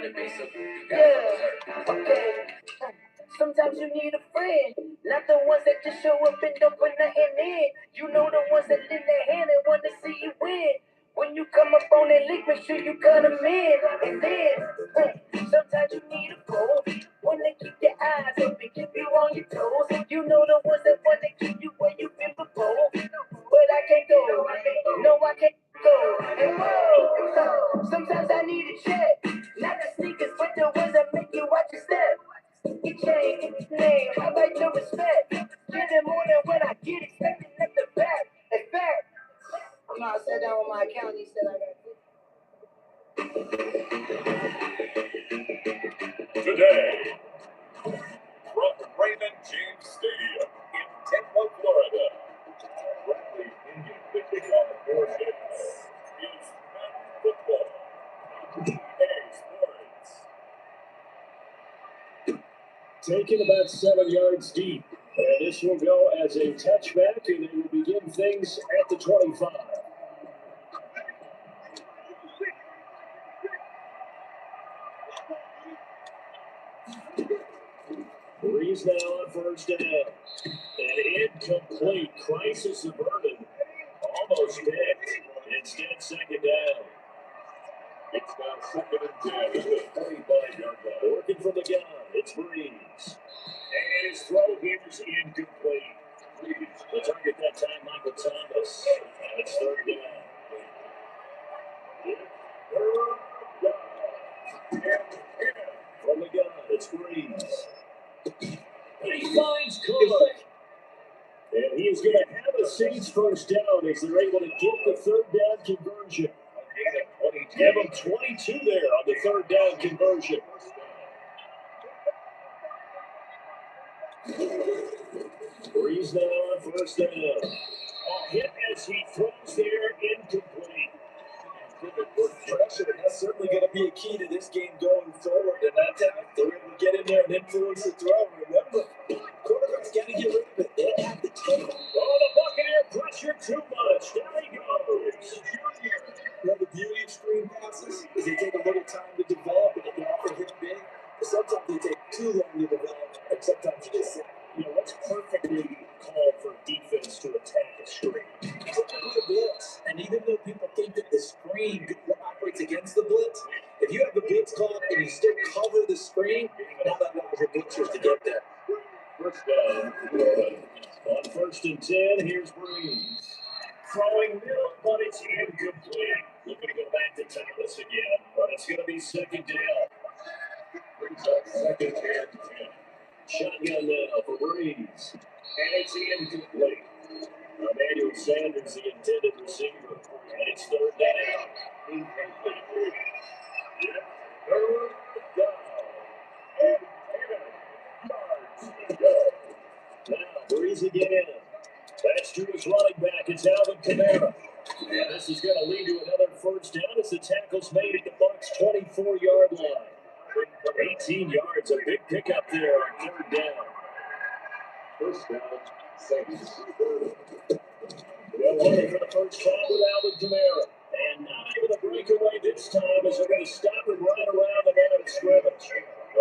Yeah, okay. Sometimes you need a friend, not the ones that just show up and don't put nothing in. You know the ones that lend their hand and want to see you win. When you come up on that league, make sure you cut them in. And then, sometimes you need a foe, one that keep your eyes open, keep you on your toes. You know the ones that want to keep you where you've been before. But I can't go, no I can't go. And whoa, sometimes I need a check, not the sneakers, but the ones that make you watch your step. Get change, get your name, how about your respect? Get it more than what I get, expecting at the back. In fact, I sat down with my accountant, he said I got Today, from Raymond James Stadium in Tampa, Florida, directly Indian on the 4 hits is Men Football on EA Sports. Taken about 7 yards deep. And this will go as a touchback, and they will begin things at the 25. Breeze now on first down. And incomplete. Crisis averted. Almost picked. Instead, second down. It's now 2nd and 10 at the 45-yard line. Working from the gun. It's Breeze. And his throw here is incomplete. The target that time, Michael Thomas. And it's third down. From the gun, it's Breeze. And he finds Cook. And he is going to have a Saints first down as they're able to get the third down conversion. Give him 22 there on the third down conversion. Breeze now on first down. A hit as he throws there, incomplete. Pressure, and that's certainly going to be a key to this game going forward. And that's how they're able to get in there and influence the throw. Remember, quarterbacks got to get rid of it. They have the tape. Oh, the Buccaneer pressure too much. There he goes. You know, the beauty of screen passes is they take a little time to develop, and they can often hit big. But sometimes they take too long to develop, and sometimes you just say, you know, what's perfectly called for defense to attack a screen? Typically a blitz. And even though people think that the screen operates against the blitz, if you have the blitz called and you still cover the screen, now that allows your blitzers to get there. First down. On 1st and 10, here's Breeze. Throwing middle, but it's incomplete. Looking to go back to Thomas again, but it's going to be second down. Brings up 2nd and 10. Shotgun now for Breeze. And it's incomplete. Emmanuel Sanders, the intended receiver. And it's third down. Incomplete. Third down. And 10 yards to go. Now, Breeze again. That's to his running back. It's Alvin Kamara. And this is going to lead to another first down as the tackle's made at the Bucs' 24-yard line. 18 yards, a big pickup there on third down. First down, Saints. They're looking for the first time with Alvin Kamara. And not able to break away this time as they're going to stop him right around the line of scrimmage.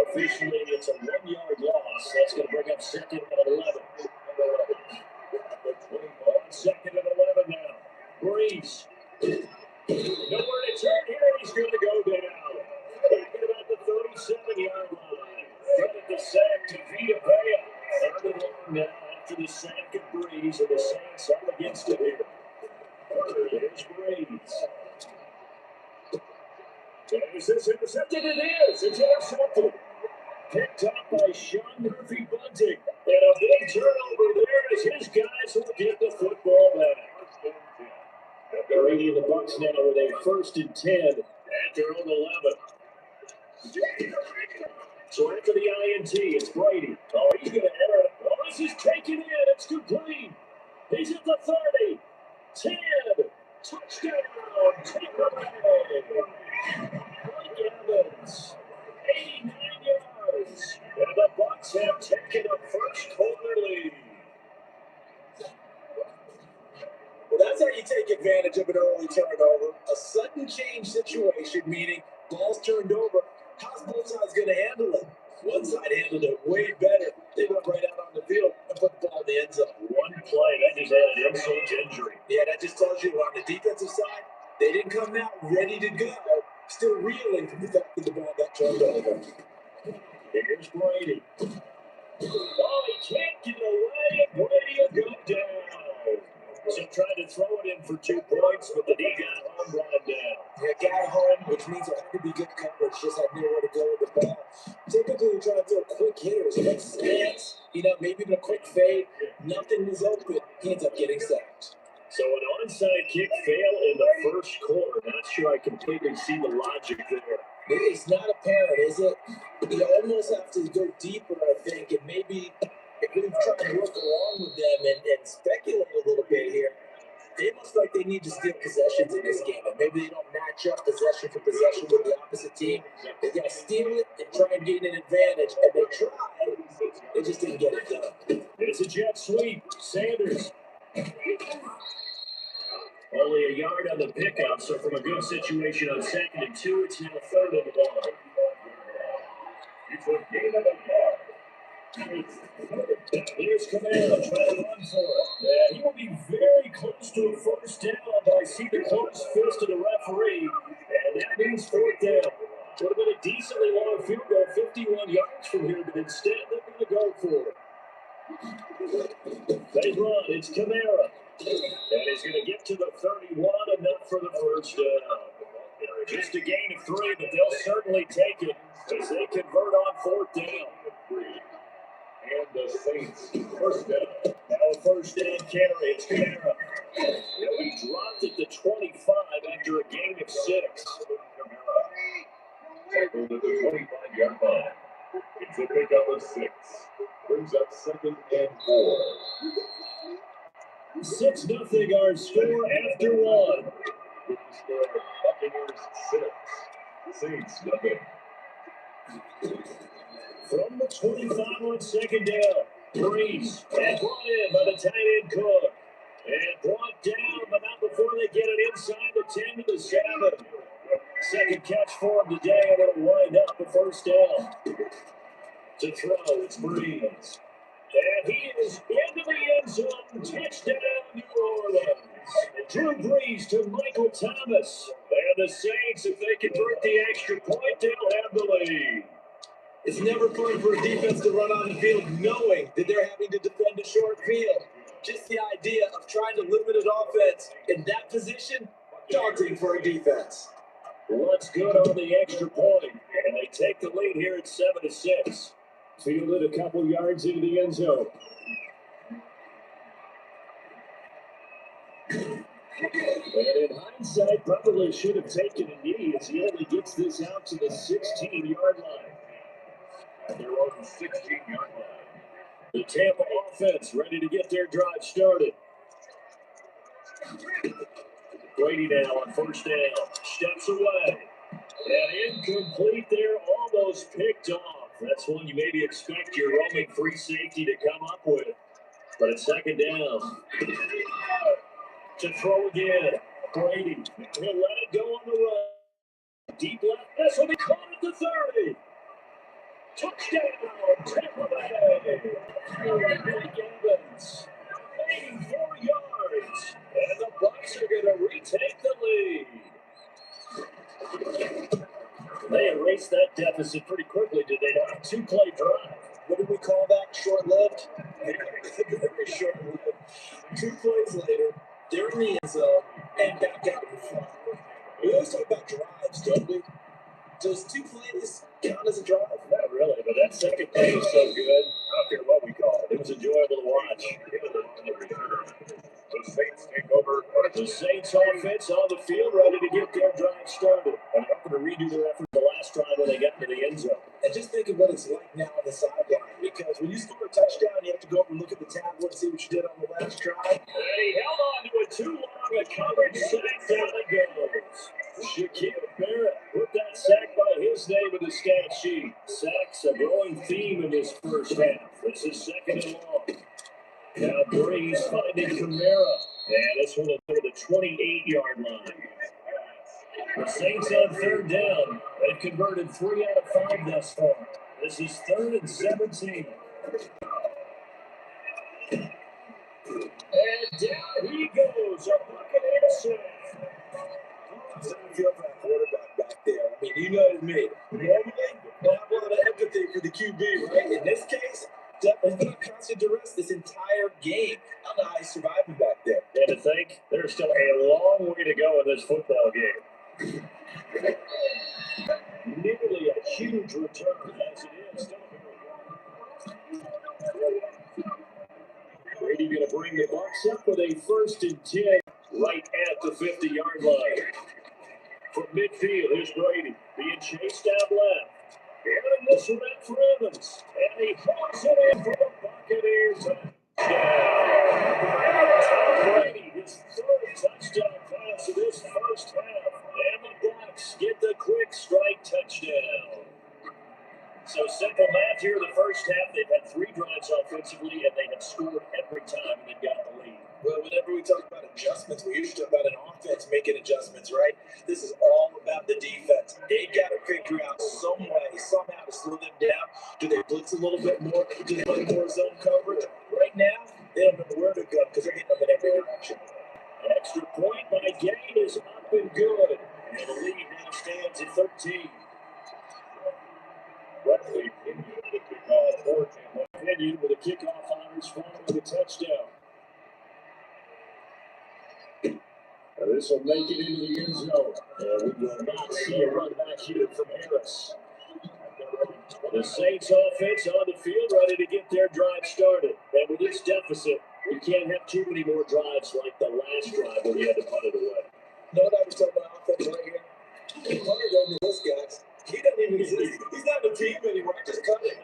Officially, it's a 1-yard loss. That's going to bring up 2nd and 11. 2nd and 11 now. Breeze. Nowhere to turn here, and he's going to go down. Back at about the 37-yard line. Credit the sack to Vita Vea. 3rd and long now after the sack of Breeze, and the Saints up against it here. There's Breeze. Is this intercepted? It is. It's intercepted. Picked up by Sean Murphy-Bunting. And a big turnover there as his guys will get the football back. They're leading the Bucs now with a 1st and 10 at their own 11. So after the INT, it's Brady. Oh, he's going to enter it. Oh, this is taken in. It's complete. He's at the 30. 10. Touchdown. Tampa Bay. Mike Evans. 89 yards. And the Bucs have taken a first quarter lead. Well, that's how you take advantage of an early turnover. A sudden change situation, meaning balls turned over. How's how's both sides going to handle it? One side handled it way better. They went right out on the field and put the ball in the end zone. One play, that just added insult to injury. Yeah, that just tells you on the defensive side, they didn't come out ready to go. Still reeling from the fact that the ball got turned over. Here's Brady. Oh, he can't get away, and Brady will go down. So tried to throw it in for 2 points, but the D got home, brought him down. Yeah, got home, which means it had to be good coverage. Just had nowhere to go with the ball. Typically, you're trying to throw quick hitters, quick slants, maybe even a quick fade. Nothing was open. He ends up getting sacked. So an onside kick fail in the first quarter. Not sure I completely see the logic there. It's not apparent, is it? You almost have to go deeper, I think, and maybe if we try to work along with them and speculate a little bit here, they must like they need to steal possessions in this game, and maybe they don't match up possession for possession with the opposite team. They got to steal it and try and gain an advantage, and they tried. They just didn't get it done. It's a jet sweep. Sanders. Only a yard on the pickup, so from a good situation on 2nd and 2, it's now 3rd and 1. It's a gain of a yard. Here's Camaro trying to run for it. Yeah, he will be very close to a first down, but I see the close fist of the referee, and that means 4th down. Would have been a decently long field goal, 51 yards from here, but instead they're going to go for it. They run. It's Camaro. And he's going to get to the 31, enough for the first down. Just a gain of 3, but they'll certainly take it as they convert on 4th down. And the Saints first down. Now a first down carry. It's Camaro. He dropped at the 25 after a gain of 6. Tackled at the 25-yard line. It's a pickup of 6. Brings up 2nd and 4. 6-0 our score after 1. With the score, Buccaneers 6. Saints nothing. From the 25 on 2nd down, Breeze, and brought in by the tight end Cook. And brought down, but not before they get it inside the 10 to the 7. Second catch for him today, and it'll wind up the first down. To throw, it's Breeze. And he is into the end zone. Touchdown, New Orleans. Drew Brees to Michael Thomas. And the Saints, if they convert the extra point, they'll have the lead. It's never fun for a defense to run on the field knowing that they're having to defend a short field. Just the idea of trying to limit an offense in that position, daunting for a defense. What's good on the extra point? And they take the lead here at 7-6. Fielded a couple yards into the end zone. And in hindsight, probably should have taken a knee as he only gets this out to the 16-yard line. And they're on the 16-yard line. The Tampa offense ready to get their drive started. Brady now on first down. Steps away. And incomplete there, almost picked off. That's one you maybe expect your roaming free safety to come up with. But it's 2nd down. To throw again. Brady. He'll let it go on the run. Deep left. This will be caught at the 30. Touchdown, Tampa Bay. Mike Evans. 84 yards. And the Bucs are going to retake the lead. They erased that deficit pretty quickly, did they not? 2-play drive. What did we call that? Short-lived? Very short-lived. 2 plays later, they're in the end zone and back out in front. We always talk about drives, don't we? Does 2 plays count as a drive? Not really, but that second play was so good. I don't care what we call it. It was enjoyable to watch. The Saints take over. The Saints offense on the field, ready to get their drive started. And hoping to redo their effort the last drive when they got to the end zone. And just think of what it's like now on the sideline. Because when you score a touchdown, you have to go up and look at the tablet and see what you did on the last drive. And he held on to it too long. A coverage sack, down it goes. Shaquille Barrett put that sack by his name in the stat sheet. Sacks a growing theme in this first half. This is 2nd and long. Now Breeze finding Camaro. And this one will go to the 28-yard line. The Saints on third down. They've converted 3 out of 5 thus far. This is 3rd and 17. And down he goes. A Buccaneer safe. How does it feel for that quarterback back there? I mean, you know me. Normally, I have a lot of empathy for the QB, right? In this case, he's been on constant duress this entire game. I don't know how he's surviving back there. And to think, there's still a long way to go in this football game. Nearly a huge return as it is. Still Brady going to bring the Bucs up with a 1st and 10 right at the 50-yard line. From midfield, here's Brady being chased down left. And this one out for Evans. And he pulls it in for the Buccaneers. Tom Brady, his 3rd touchdown pass of this first half. And the Bucs get the quick strike touchdown. So simple math here in the first half. They've had 3 drives offensively, and they have scored every time they got the lead. Well, whenever we talk about adjustments, we usually talk about an offense making adjustments, right? This is all about the defense. They got to figure out some way, somehow to slow them down. Do they blitz a little bit more? Do they play more zone coverage? Right now, they don't know where to go because they're hitting them in every direction. Extra point by Gain is up and good. And the lead now stands at 13. Roughly into the kickoff portion. Opinion with a kickoff honors following the touchdown. This will make it into the end zone. We will not see a run back here from Harris. The Saints offense on the field ready to get their drive started. And with this deficit, you can't have too many more drives like the last drive where you had to punt it away. No, that was talking about offense right here. The punter doesn't exist, guys. He doesn't even exist. He's not a team anymore. Just cut it.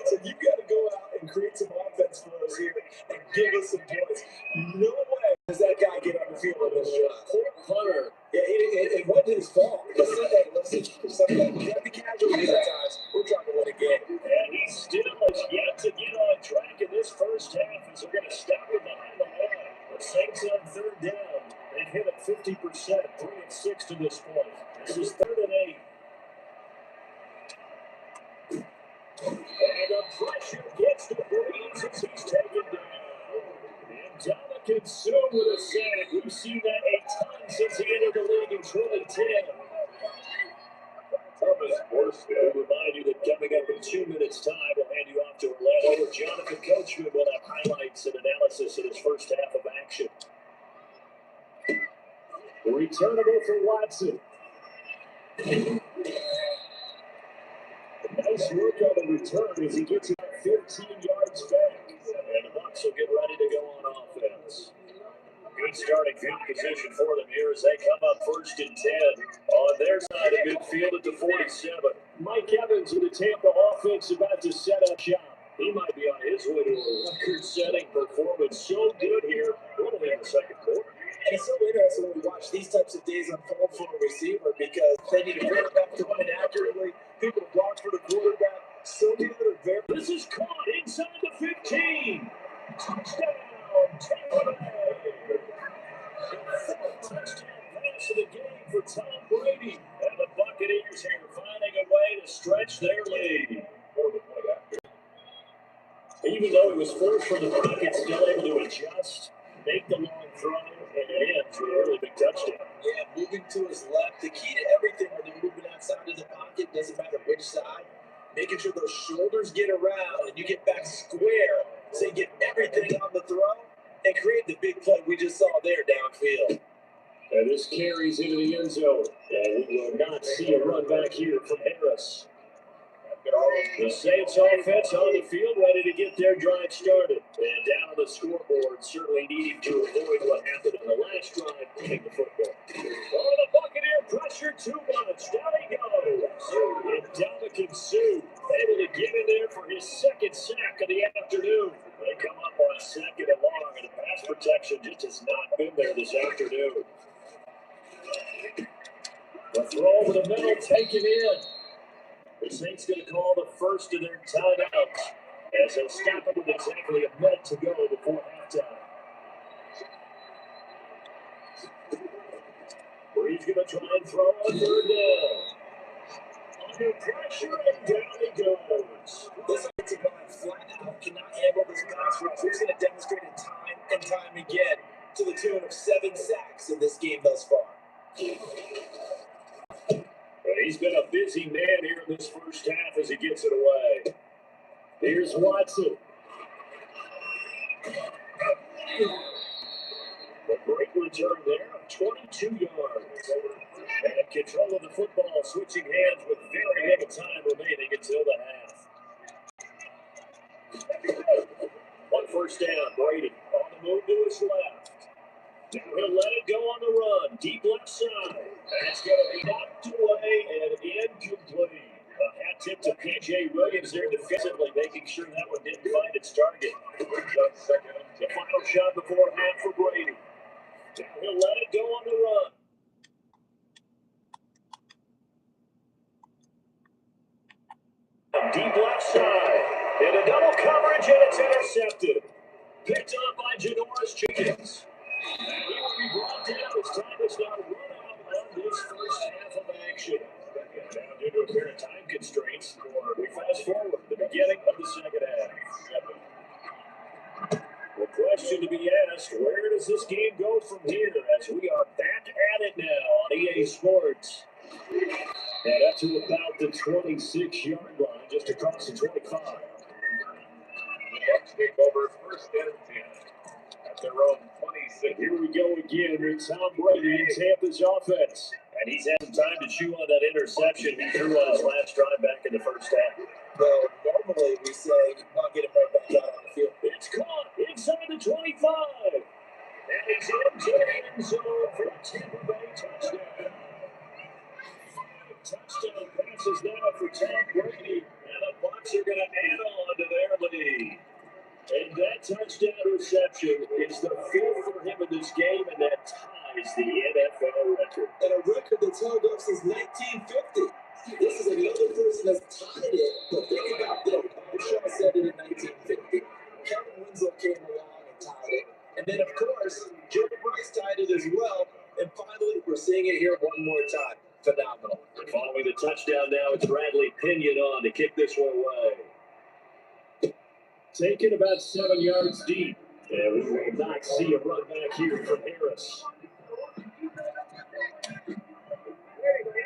So you got to go out and create some offense for us here and give us some points. No way does that guy get on the field in this drive. Poor punter. Yeah, it wasn't his fault. Listen, sometimes we have to casualties at times. We're trying to win a game. And he still has yet to get on track in this first half as they're going to stop him behind the line. The Saints on 3rd down. They've hit it 50%, 3 and 6 to this point. This is 3rd and 8. And the pressure gets the Breeze as he's taken down. And Dominican Sue with a sack. We've seen that a ton since he entered the league in 2010. Thomas Morse. We'll remind you that coming up in 2 minutes' time, we'll hand you off to Orlando, where Jonathan Coachman will have highlights and analysis of his first half of action. Returnable for Watson. Nice work on the return as he gets about 15 yards back. And the Bucs will get ready to go on offense. Good starting field position for them here as they come up 1st and 10 on their side of midfield at the 47. Mike Evans of the Tampa offense about to set up shop. He might be on his way to a record-setting performance. So good here, early in the second quarter. And it's so interesting when we watch these types of days unfold for a receiver because they need a quarterback to run it accurately, people to block for the quarterback. So many other very. This is caught inside the 15. Touchdown, Tampa Bay. The 4th touchdown pass of the game for Tom Brady. And the Buccaneers here finding a way to stretch their lead. Even though he was forced from the pocket, still able to adjust, make the long throw, and it ends with a really big touchdown. Yeah, moving to his left. The key to everything when they're moving outside of the pocket, doesn't matter which side, making sure those shoulders get around and you get back square so you get everything on the throw and create the big play we just saw there downfield. And this carries into the end zone. And we will not see a run back here from Harris. The Saints offense on the field, ready to get their drive started. And down on the scoreboard, certainly needing to avoid what happened in the last drive, getting the football. Oh, the Buccaneer pressure too much. Down he goes. And Dominican Sue able to get in there for his 2nd sack of the afternoon. They come up on 2nd and long, and the pass protection just has not been there this afternoon. The throw over the middle taken in. The Saints going to call the first of their timeouts as they'll stop it with exactly a minute to go before halftime. He's going to try and throw on third down. Under pressure, and down he goes. This offensive line flat out cannot handle this pass rush. We've seen it demonstrated time and time again to the tune of 7 sacks in this game thus far. He's been a busy man here in this first half as he gets it away. Here's Watson. A great return there, 22 yards. And control of the football, switching hands with very little time remaining until the half. On first down, Brady on the move to his left. Now he'll let it go on the run, deep left side. That's going to be knocked away and incomplete. A hat tip to P.J. Williams there defensively, making sure that one didn't find its target. The final shot before half for Brady. Now he'll let it go on the run. Deep left side. In a double coverage, and it's intercepted. Picked up by Janoris Jenkins. He will be brought down as time is now run out on this first half of action. Now, due to a pair of time constraints, we fast forward to the beginning of the second half. The question to be asked, where does this game go from here as we are back at it now on EA Sports? And up to about the 26-yard line, just across the 25. Bucks take over first and 10 at their own 26. Here we go again with Tom Brady in Tampa's offense. And he's had some time to chew on that interception he threw on his last drive back in the first half. Well, normally we say, not get him right back out on the field. It's caught inside the 25. And he's into the end zone for a Tampa Bay touchdown. 5 touchdown passes now for Tom Brady. And the Bucs are going to add on to their lead. And that touchdown reception is the 5th for him in this game, and that ties the NFL record. And a record that's held up since 1950. This is another person that's tied it, but think about this. Shaw said it in 1950. Kevin Winslow came along and tied it. And then, of course, Jerry Rice tied it as well. And finally, we're seeing it here one more time. Phenomenal. And following the touchdown now, it's Bradley Pinion on to kick this one away. Taken about 7 yards deep. And we will not see a run back here from Harris.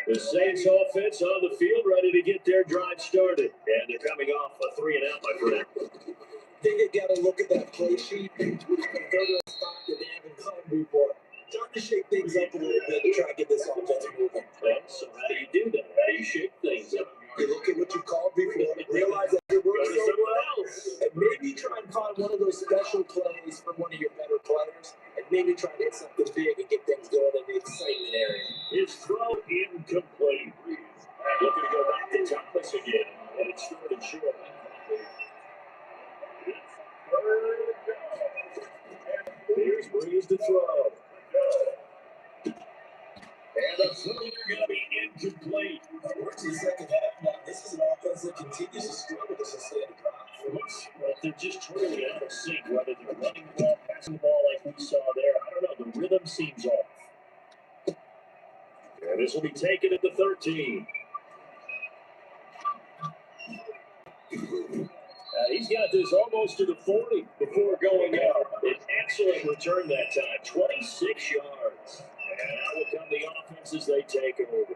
The Saints offense on the field, ready to get their drive started. And they're coming off a 3-and-out, my friend. I think you got to look at that play sheet and go to a spot that they haven't come before. Trying to shake things up a little bit to try to get this offense moving. And so how do you do that? How do you shake things up? You look at what you called before, realize that it works so well, and maybe try and find one of those special plays from one of your better players, and maybe try to hit something big and get things going in the excitement area. His throw incomplete. Looking to go back to Thomas again, and it's third and short. Here's Breeze to throw. And the throw going to be incomplete. We're to the second half now. This is an offense that continues to struggle to sustain a drive. Well, they're just totally out of sync, whether they're running the ball, passing the ball like we saw there. I don't know. The rhythm seems off. And this will be taken at the 13. He's got this almost to the 40 before going out. An excellent return that time, 26 yards. And now will come the offense as they take over.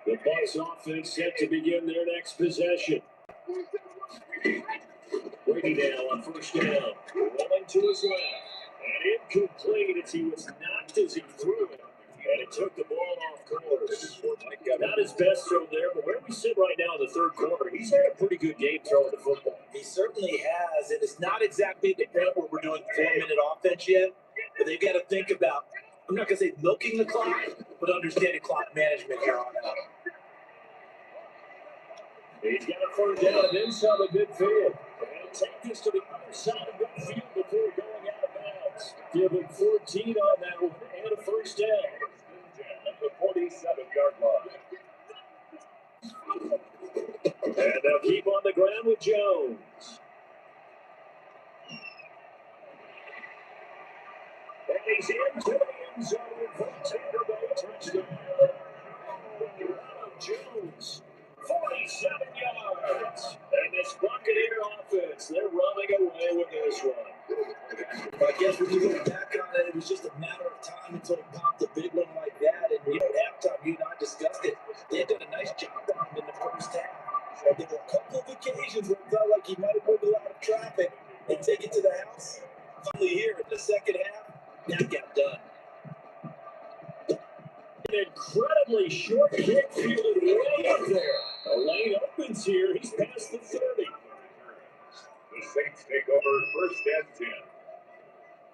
The Bucs offense set to begin their next possession. Brady now on first down, rolling to his left. And incomplete as he was knocked as he threw it. And it took the ball off course. Not his best throw there, but where we sit right now in the third quarter, he's had a pretty good game throwing the football. He certainly has, and it's not exactly the point where we're doing 4-minute offense yet, but they've got to think about, I'm not going to say milking the clock, but understanding clock management here on out. He's got a first down and inside the midfield. And take this to the other side of midfield before going out of bounds. Give him 14 on that one and a first down. At the 47-yard line. And they'll keep on the ground with Jones. And he's into the end zone for Tampa Bay touchdown. Jones, 47 yards. And this Buccaneer offense, they're running away with this one. I guess when you look back on it, it was just a matter of time until he popped a big one like that. And, you know, at halftime, you and I discussed it. They had done a nice job on him in the first half. But there were a couple of occasions where it felt like he might have moved a lot of traffic and take it to the house. Finally here in the second half, that got done. An incredibly short kick fielded way up there. A lane opens here. He's past the 30. The Saints take over first and 10.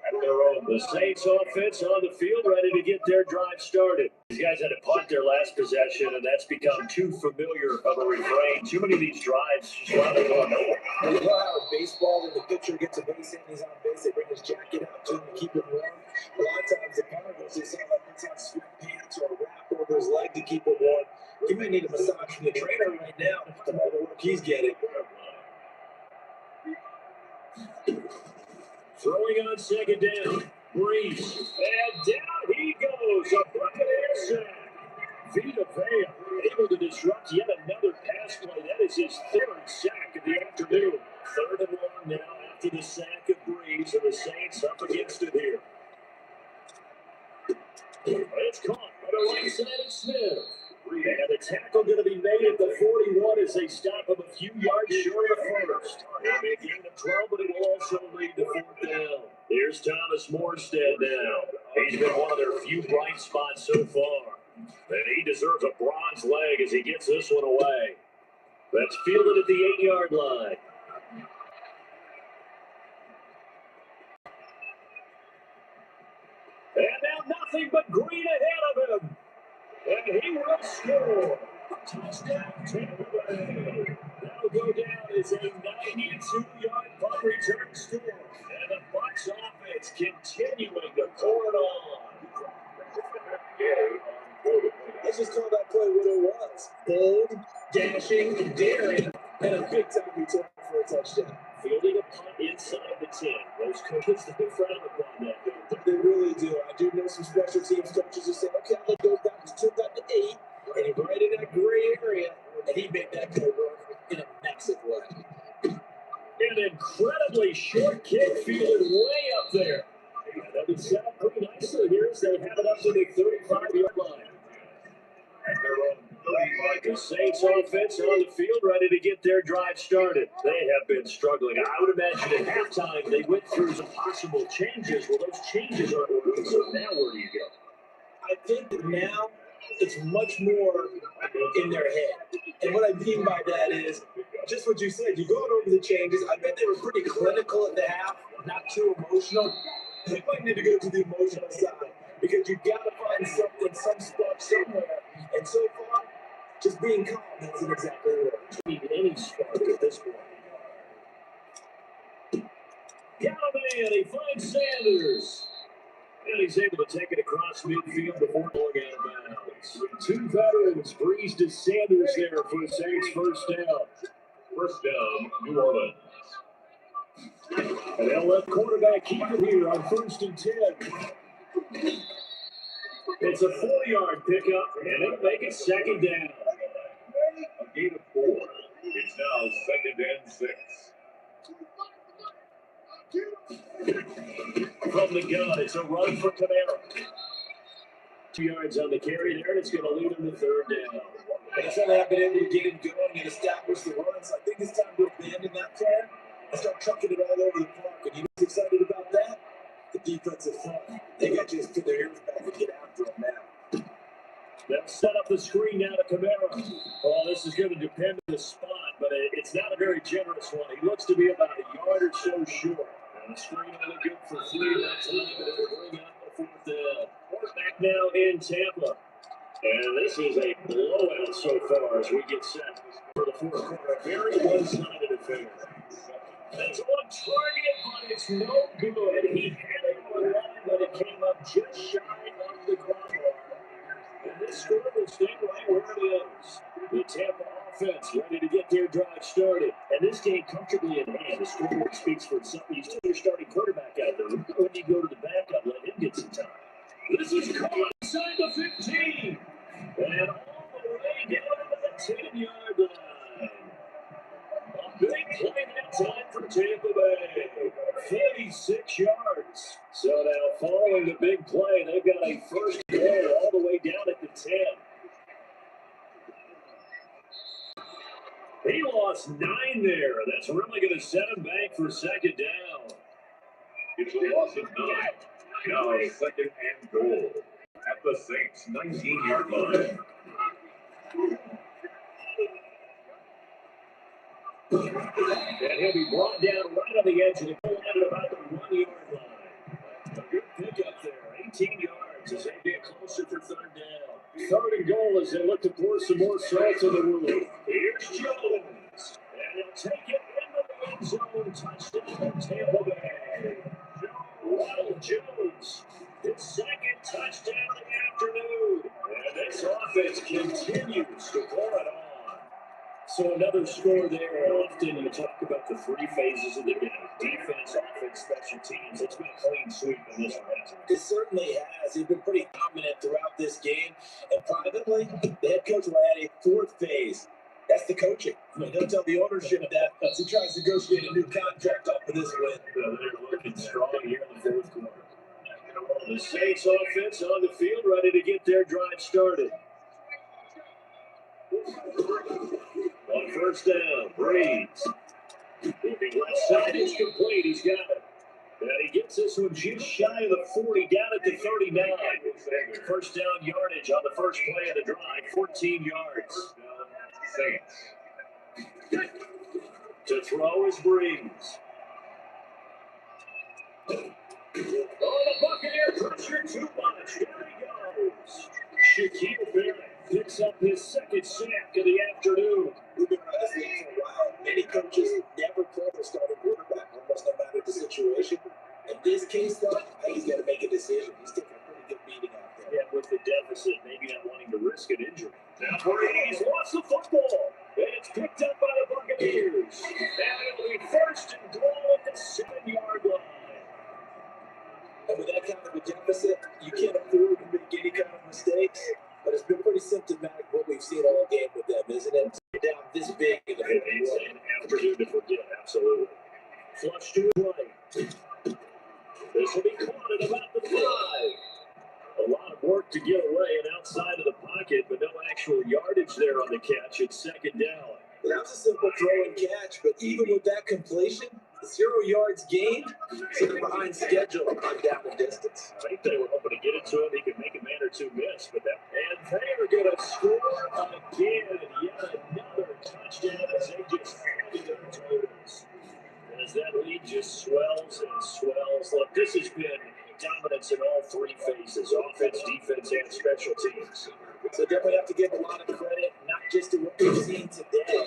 At their own. The Saints offense on the field, ready to get their drive started. These guys had to punt their last possession, and that's become too familiar of a refrain. Too many of these drives just wound up going nowhere. You know how in baseball, when the pitcher gets a base hit and he's on base, they bring his jacket out to him to keep him warm. A lot of times the punter goes to something like puts on sweatpants or a wrap over his leg to keep him warm. He may need a massage from the trainer right now from all the work he's getting. Throwing on second down. Breeze. And down he goes. A Buccaneer sack. Brithegamer able to disrupt yet another pass play. That is his third sack of the afternoon. 3rd and 1 now after the sack of Breeze, and the Saints up against it here. It's caught by the right side of Smith. And the tackle going to be made at the 41 as they stop him a few yards short of the first. It'll be a gain of 12, but it will also lead to 4th down. Here's Thomas Morstead now. He's been one of their few bright spots so far. And he deserves a bronze leg as he gets this one away. That's fielded at the 8-yard line. And now nothing but green ahead of him. And he will score. Touchdown, Tampa Bay. That'll go down as a 92-yard punt return score. And the Bucs offense continuing to pour it on. Let's just call that play what it was. Bold, dashing, daring, and a big-time return for a touchdown. Fielding a punt inside the 10. Those coaches, they frown upon that. They really do. I do know some special teams coaches who say, okay, I'm going to go back to 8, and he right in that gray area, and he made that play work in a massive way. An incredibly short kick fielded way up there. And that is set up pretty nicely here as they have it up to the 35-yard line. At their own 35. The Saints offense on the field ready to get their drive started. They have been struggling. I would imagine at halftime they went through some possible changes. Well, those changes aren't working, so now where do you go? I think that now it's much more in their head. And what I mean by that is just what you said. You're going over the changes. I bet they were pretty clinical at the half, not too emotional. They might need to go to the emotional side because you've got to find something, some spark somewhere. And so far, just being calm hasn't exactly worked. Need any spark at this point. Callahan, he finds Sanders. And he's able to take it across midfield before going out of bounds. 2 veterans, Breeze to Sanders there for the Saints' first down. First down, New Orleans. And they'll let quarterback keep it here on 1st and 10. It's a 4-yard pickup, and they'll make it 2nd down. A gain of 4. It's now 2nd and 6. From the gun, it's a run for Camara. 2 yards on the carry there, and it's going to lead him to 3rd down. It's only I've been able to get him going and establish the run, so I think it's time to abandon that plan and start trucking it all over the park. And you know what's excited about that? The defensive front. They got to just put their ears back and get after him now. They'll set up the screen now to Camara. Well, this is going to depend on the spot, but it's not a very generous one. He looks to be about a yard or so short. And the screen will look good for 3 that time, but it will bring out the 4th down. Back now in Tampa. And this is a blowout so far as we get set for the 4th quarter. A very one-sided affair. That's one target, but it's no good. He had it on line, but it came up just shy of the ground. And this score will stay right where it is. The Tampa offense ready to get their drive started. And this game comfortably in hand. The scoreboard speaks for itself. You still your starting quarterback out there. When you go to the backup, let him get some time. This is caught inside the 15. following the big play. They've got a first goal all the way down at the 10. He lost 9 there. That's really going to set him back for second down. It's a loss of 9. Now second and goal at the Saints' 19-yard line. And he'll be brought down right on the edge of the goal line at about the 1-yard line. A good pickup there, 18 yards as they get closer for third down. Third and goal as they look to pour some more salt in the wound. Here's Jones, and he'll take it into the end zone. Touchdown, Tampa Bay. Ronald Jones, his second touchdown of the afternoon. And this offense continues to pour it on. So another score there. Often you talk about the 3 phases of the game: defense, offense, special teams. It's been a clean sweep in this one, hasn't it? It certainly has. He's been pretty dominant throughout this game. And privately, the head coach will add a 4th phase. That's the coaching. I mean, he'll tell the ownership that as he tries to negotiate a new contract off of this win. They're looking strong here in the 4th quarter. The Saints offense on the field, ready to get their drive started. On first down, Breeze. Looking left side, it's complete. He's got it. And he gets this one just shy of the 40, down at the 39. First down yardage on the first play of the drive, 14 yards. Saints. To throw is Breeze. Oh, the Buccaneer pressure too much. There he goes. Shaquille Barrett picks up his second sack of the afternoon. We've been around this league for a while. Many coaches never play their starting quarterback, almost no matter the situation. In this case, though, he's got to make a decision. He's taking a pretty good beating out there. Yeah, with the deficit, maybe not wanting to risk an injury. Now Breeze wants the football, and it's picked up by the Buccaneers. And it'll be first and goal at the 7-yard line. And with that kind of a deficit, you can't afford to make any kind of mistakes. But it's been pretty symptomatic what we've seen all game with them, isn't it? Down this big in the It's an afternoon to forget, absolutely. Flush to his right. This will be caught at about the 5. A lot of work to get away and outside of the pocket, but no actual yardage there on the catch. It's second down. That was a simple throw and catch, but even with that completion, 0 yards gained, so they're behind schedule on down the distance. I think they were hoping to get it to him. He could make a man or 2 miss, but that. And they are going to score again. Yet another touchdown as they just find their toes. And as that lead just swells and swells. Look, this has been dominance in all 3 phases: offense, defense, and special teams. So definitely have to give a lot of credit, not just to what we've seen today,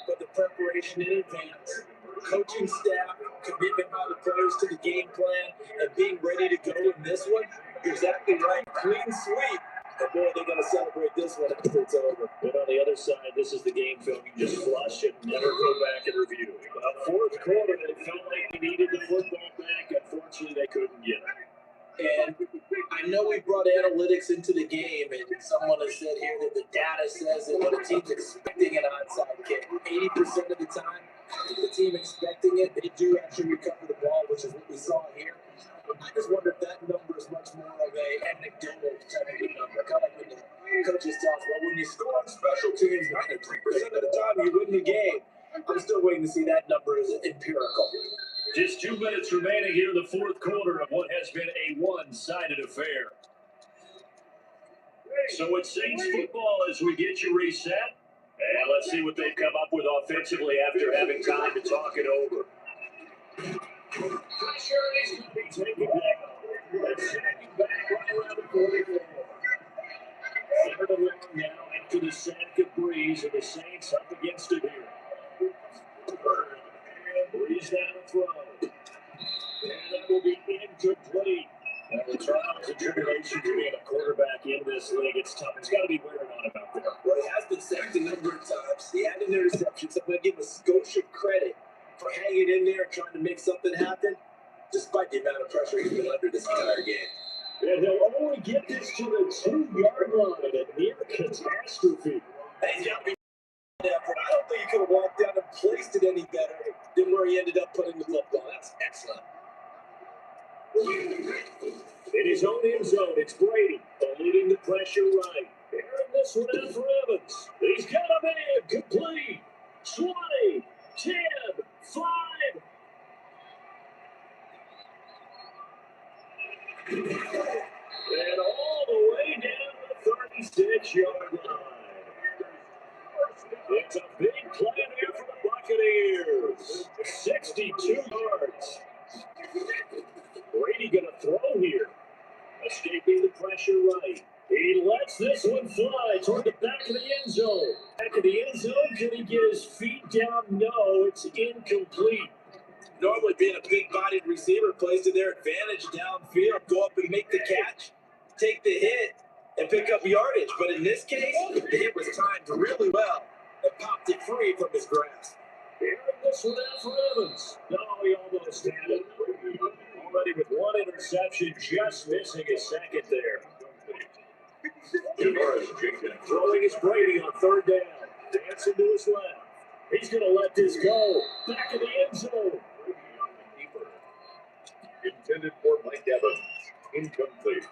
but the preparation in advance, coaching staff, commitment by the players to the game plan, and being ready to go in this one. You're exactly right. Clean sweep. And boy, they're going to celebrate this one after it's over. And on the other side, this is the game film you just flush and never go back and review. 4th quarter, they felt like they needed the football back. Unfortunately, they couldn't get it. And I know we brought analytics into the game, and someone has said here that the data says that when a team's expecting an onside kick, 80% of the time, the team expecting it, they do actually recover the ball, which is what we saw here. I just wonder if that number is much more of a anecdotal type of number. Kind of like when the coaches tell us, well, when you score on special teams, 93% of the time you win the game. I'm still waiting to see that number as empirical. Just 2 minutes remaining here in the 4th quarter of what has been a one-sided affair. So it's Saints football as we get you reset. And let's see what they've come up with offensively after having time to talk it over. Pressure is going to be taken down. And snapping back right around the 44. 3rd and long now after the sack of Breeze, and the Saints up against it here. Breeze down the throw. And that will be incomplete. Now, the trials and tribulations of being a quarterback in this league, it's tough. It's got to be wearing on him out there. Well, he has been sacked a number of times. He had an interception, so I'm going to give him a Scotia credit for hanging in there and trying to make something happen, despite the amount of pressure he's been under this entire game. And he'll only get this to the 2-yard line, a near catastrophe. He's got to be effort. I don't think he could have walked down and placed it any better than where he ended up putting the football. That's excellent. In his own end zone, it's Brady, eluding the pressure right. Airing this one out for Evans. He's got a man, complete. 20, 10, 5. And all the way down the 36-yard line. It's a big play there for the Buccaneers. 62 yards. Brady going to throw here. Escaping the pressure right. He lets this one fly toward the back of the end zone. Back of the end zone, can he get his feet down? No, it's incomplete. Normally being a big-bodied receiver plays to their advantage downfield, go up and make the catch, take the hit, and pick up yardage. But in this case, the hit was timed really well and popped it free from his grasp. Airing this one out for Evans. No, he almost had it. Already with one interception, just missing a second there. Throwing his Brady on third down. Dancing to his left. He's going to let this go. Back of the end zone. Intended for Mike Evans. Incomplete.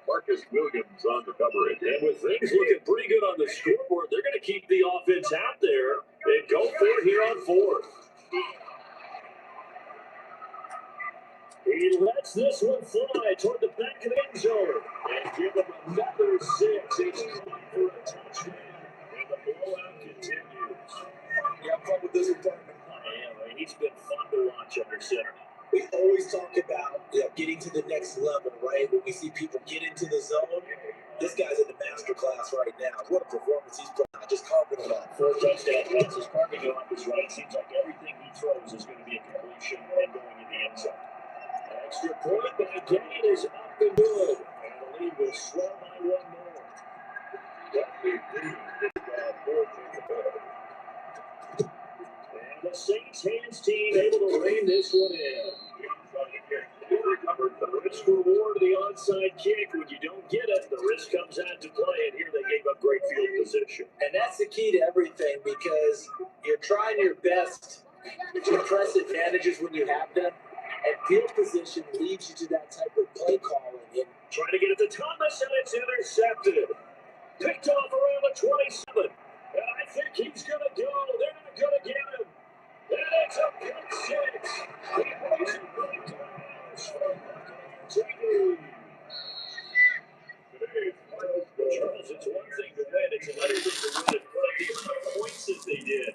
Marcus Williams on the coverage. And with things looking pretty good on the scoreboard, they're going to keep the offense out there and go for it here on fourth. He lets this one fly toward the back of the end zone and give him another 6. He's caught for a touchdown. And the blowout continues. You have fun with this one, Yeah, he's been fun to watch under center. We always talk about getting to the next level, right? When we see people get into the zone, this guy's in the master class right now. What a performance he's putting out, just carving it up. 4 touchdown passes, carving it off his right. Seems like everything he throws is going to be a completion and going in the end zone. Extra point by Gain is up and good. And the lead will slow by 1 more. And the Saints hands team able to rein this one in. The risk reward of the onside kick. When you don't get it, the risk comes out to play. And here they gave up great field position. And that's the key to everything, because you're trying your best to press advantages when you have them. And field position leads you to that type of play calling. And trying to get it to Thomas, and it's intercepted. Picked off around the 27. And I think he's going to go. They're not going to get him. And it's a pick 6. He plays it right to the house for Brithegamer. Charles, it's one thing to win. It's another thing to win and put up the amount of points that they did.